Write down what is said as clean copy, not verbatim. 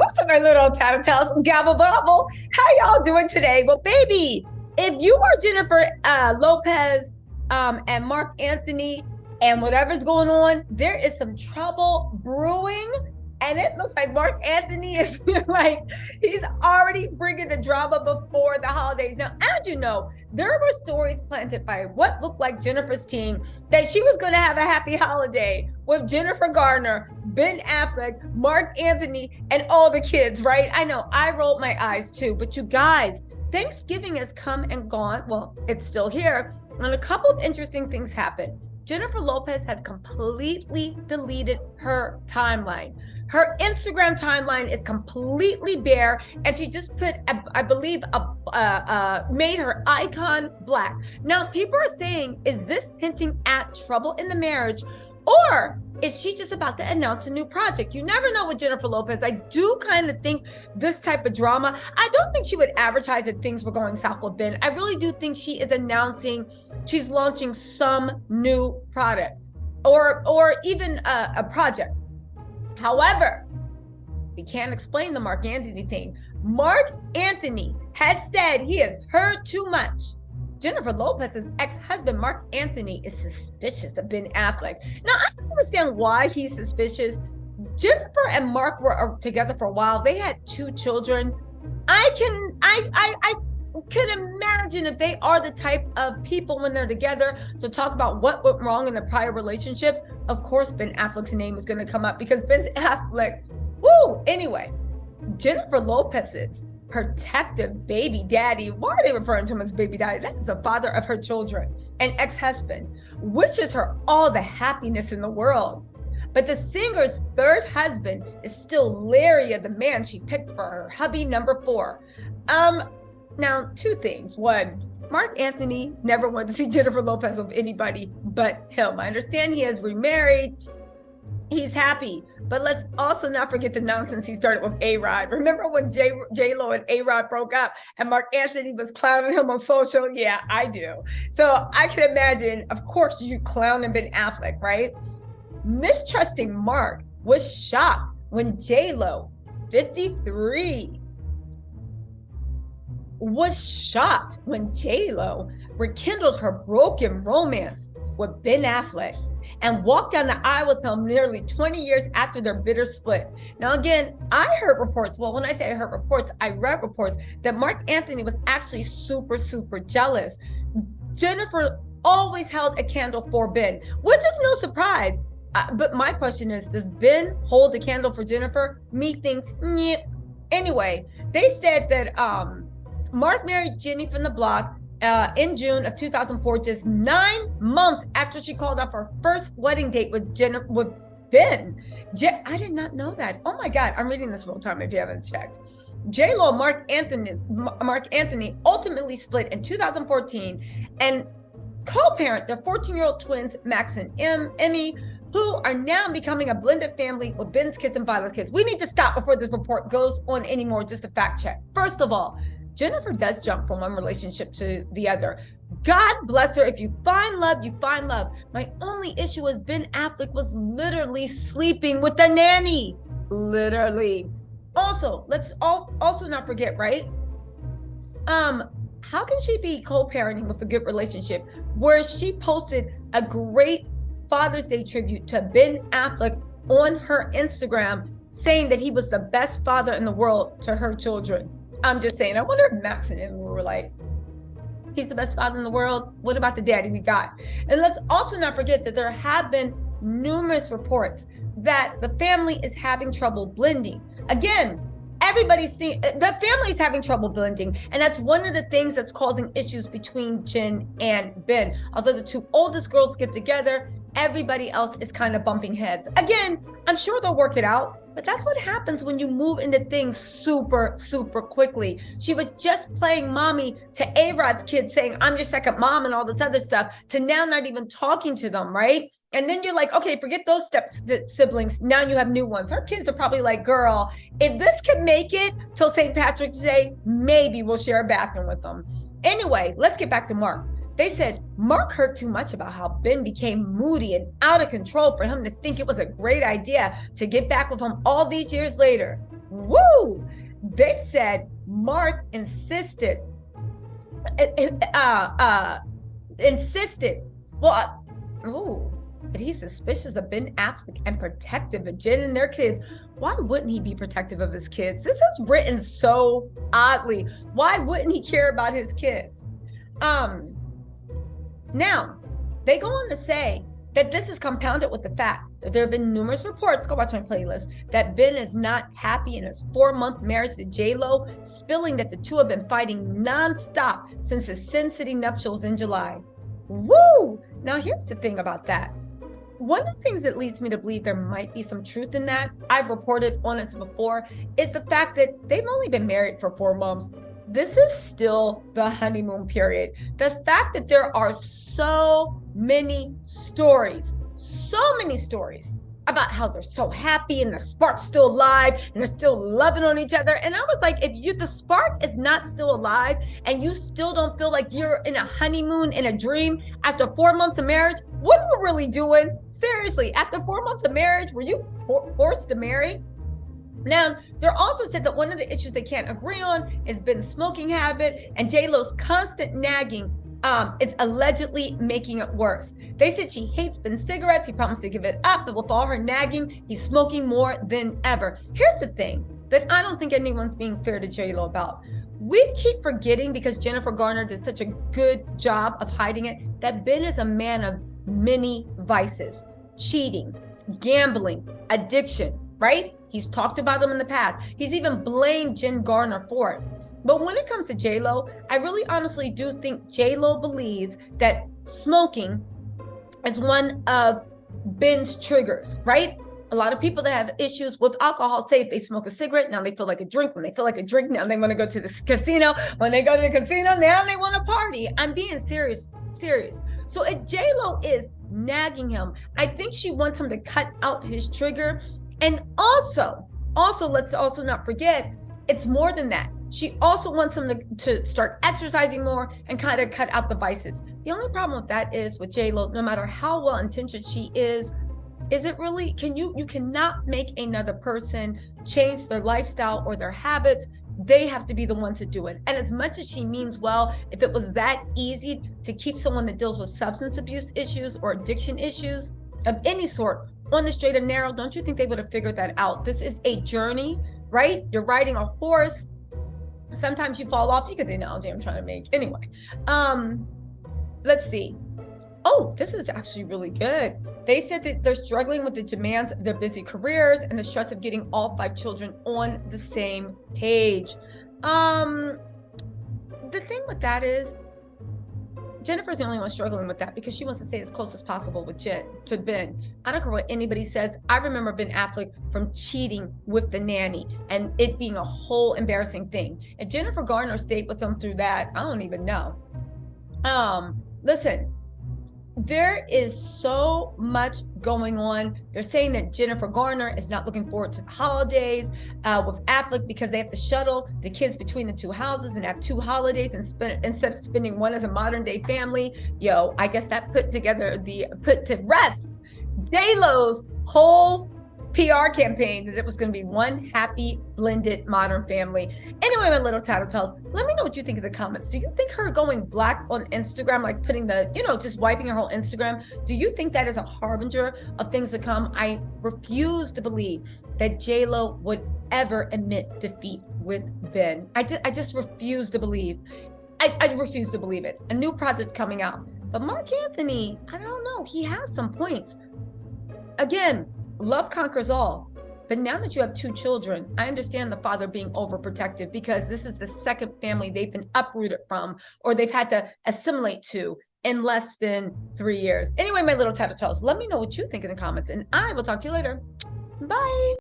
What's up, my little tattletales? Gabble bobble. How y'all doing today? Well, baby, if you are Jennifer Lopez and Marc Anthony and whatever's going on, there is some trouble brewing. And it looks like Marc Anthony is like, he's already bringing the drama before the holidays. Now, as you know, there were stories planted by what looked like Jennifer's team that she was going to have a happy holiday with Jennifer Garner, Ben Affleck, Marc Anthony, and all the kids, right? I know, I rolled my eyes too. But you guys, Thanksgiving has come and gone. Well, it's still here. And a couple of interesting things happened. Jennifer Lopez had completely deleted her timeline. Her Instagram timeline is completely bare, and she just put, I believe, made her icon black. Now, people are saying, is this hinting at trouble in the marriage, or is she just about to announce a new project? You never know with Jennifer Lopez. I do kind of think this type of drama, I don't think she would advertise that things were going south with Ben. I really do think she is announcing she's launching some new product or even a project. However, we can't explain the Marc Anthony thing. Marc Anthony has said he has heard too much. Jennifer Lopez's ex-husband, Marc Anthony, is suspicious of Ben Affleck. Now, I don't understand why he's suspicious. Jennifer and Marc were together for a while. They had 2 children. I can imagine if they are the type of people when they're together to talk about what went wrong in the prior relationships. Of course, Ben Affleck's name is going to come up because Ben Affleck, woo! Anyway, Jennifer Lopez's protective baby daddy, why are they referring to him as baby daddy? That is the father of her children and ex-husband, wishes her all the happiness in the world. But the singer's 3rd husband is still Larry, the man she picked for her hubby number 4. Now, 2 things. 1, Marc Anthony never wanted to see Jennifer Lopez with anybody but him. I understand he has remarried. He's happy. But let's also not forget the nonsense he started with A-Rod. Remember when JLO and A-Rod broke up and Marc Anthony was clowning him on social? Yeah, I do. So I can imagine, of course, you clowning Ben Affleck, right? Mistrusting Marc was shocked when JLO, 53, was shocked when JLo rekindled her broken romance with Ben Affleck and walked down the aisle with him nearly 20 years after their bitter split. Now, again, I heard reports, well, when I say I heard reports, I read reports that Marc Anthony was actually super, super jealous. Jennifer always held a candle for Ben, which is no surprise. But my question is, does Ben hold a candle for Jennifer? Me thinks, yeah. Anyway, they said that Marc married Jenny from the block in June of 2004, just 9 months after she called off her first wedding date with Ben. I did not know that. Oh my God, I'm reading this real time if you haven't checked. JLo and Marc Anthony ultimately split in 2014 and co-parent their 14-year-old twins, Max and Emmy, who are now becoming a blended family with Ben's kids and Viola's kids. We need to stop before this report goes on anymore, just a fact check. First of all, Jennifer does jump from one relationship to the other. God bless her. If you find love, you find love. My only issue is Ben Affleck was literally sleeping with the nanny. Literally. Also, let's also not forget, right? How can she be co-parenting with a good relationship where she posted a great Father's Day tribute to Ben Affleck on her Instagram saying that he was the best father in the world to her children? I'm just saying, I wonder if Max and Emmy were like, he's the best father in the world. What about the daddy we got? And let's also not forget that there have been numerous reports that the family is having trouble blending. Again, everybody's seeing, the family's having trouble blending. And that's one of the things that's causing issues between Jen and Ben. Although the 2 oldest girls get together, everybody else is kind of bumping heads. Again, I'm sure they'll work it out. But that's what happens when you move into things super, super quickly. She was just playing mommy to A-Rod's kids saying, I'm your second mom and all this other stuff, to now not even talking to them, right? And then you're like, okay, forget those siblings. Now you have new ones. Her kids are probably like, girl, if this can make it till St. Patrick's Day, maybe we'll share a bathroom with them. Anyway, let's get back to Marc. They said Marc heard too much about how Ben became moody and out of control for him to think it was a great idea to get back with him all these years later. Woo! They said Marc insisted, well, that he's suspicious of Ben Affleck and protective of Jen and their kids. Why wouldn't he be protective of his kids? This is written so oddly. Why wouldn't he care about his kids? Now, they go on to say that this is compounded with the fact that there have been numerous reports, go watch my playlist, that Ben is not happy in his 4-month marriage to JLO, spilling that the two have been fighting nonstop since his Sin City nuptials in July. Woo! Now, here's the thing about that. One of the things that leads me to believe there might be some truth in that, I've reported on it before, is the fact that they've only been married for 4 months. This is still the honeymoon period. The fact that there are so many stories about how they're so happy and the spark's still alive and they're still loving on each other. And I was like, if the spark is not still alive and you still don't feel like you're in a honeymoon, in a dream after 4 months of marriage, what are you really doing? Seriously, after 4 months of marriage, were you forced to marry? Now, they're also said that one of the issues they can't agree on is Ben's smoking habit, and JLo's constant nagging is allegedly making it worse. They said she hates Ben's cigarettes. He promised to give it up, but with all her nagging, he's smoking more than ever. Here's the thing that I don't think anyone's being fair to JLo about. We keep forgetting, because Jennifer Garner did such a good job of hiding it, that Ben is a man of many vices: cheating, gambling, addiction, right? He's talked about them in the past. He's even blamed Jen Garner for it. But when it comes to JLo, I really honestly do think JLo believes that smoking is one of Ben's triggers, right? A lot of people that have issues with alcohol say if they smoke a cigarette, now they feel like a drink. When they feel like a drink, now they want to go to the casino. When they go to the casino, now they want to party. I'm being serious. So if JLo is nagging him, I think she wants him to cut out his trigger. And also, let's also not forget, it's more than that. She also wants him to start exercising more and kind of cut out the vices. The only problem with that is with JLo, no matter how well-intentioned she is it really, you cannot make another person change their lifestyle or their habits. They have to be the ones to do it. And as much as she means well, if it was that easy to keep someone that deals with substance abuse issues or addiction issues of any sort on the straight and narrow, don't you think they would have figured that out? This is a journey, right? You're riding a horse. Sometimes you fall off. You get the analogy I'm trying to make. Anyway, let's see. Oh, this is actually really good. They said that they're struggling with the demands of their busy careers and the stress of getting all 5 children on the same page. The thing with that is, Jennifer's the only one struggling with that because she wants to stay as close as possible with to Ben. I don't care what anybody says. I remember Ben Affleck from cheating with the nanny and it being a whole embarrassing thing. And Jennifer Garner stayed with him through that. I don't even know. Listen, there is so much going on. They're saying that Jennifer Garner is not looking forward to the holidays with Affleck because they have to shuttle the kids between the 2 houses and have 2 holidays and instead of spending one as a modern day family. Yo, I guess that put to rest JLo's whole PR campaign that it was going to be one happy blended modern family. Anyway, my little tattletales, let me know what you think in the comments. Do you think her going black on Instagram, like putting the, just wiping her whole Instagram, do you think that is a harbinger of things to come? I refuse to believe that JLo would ever admit defeat with Ben. I just refuse to believe. I refuse to believe it. A new project coming out. But Marc Anthony, I don't know, he has some points. Again, love conquers all. But now that you have 2 children, I understand the father being overprotective because this is the second family they've been uprooted from or they've had to assimilate to in less than 3 years. Anyway, my little tattletales, let me know what you think in the comments and I will talk to you later. Bye.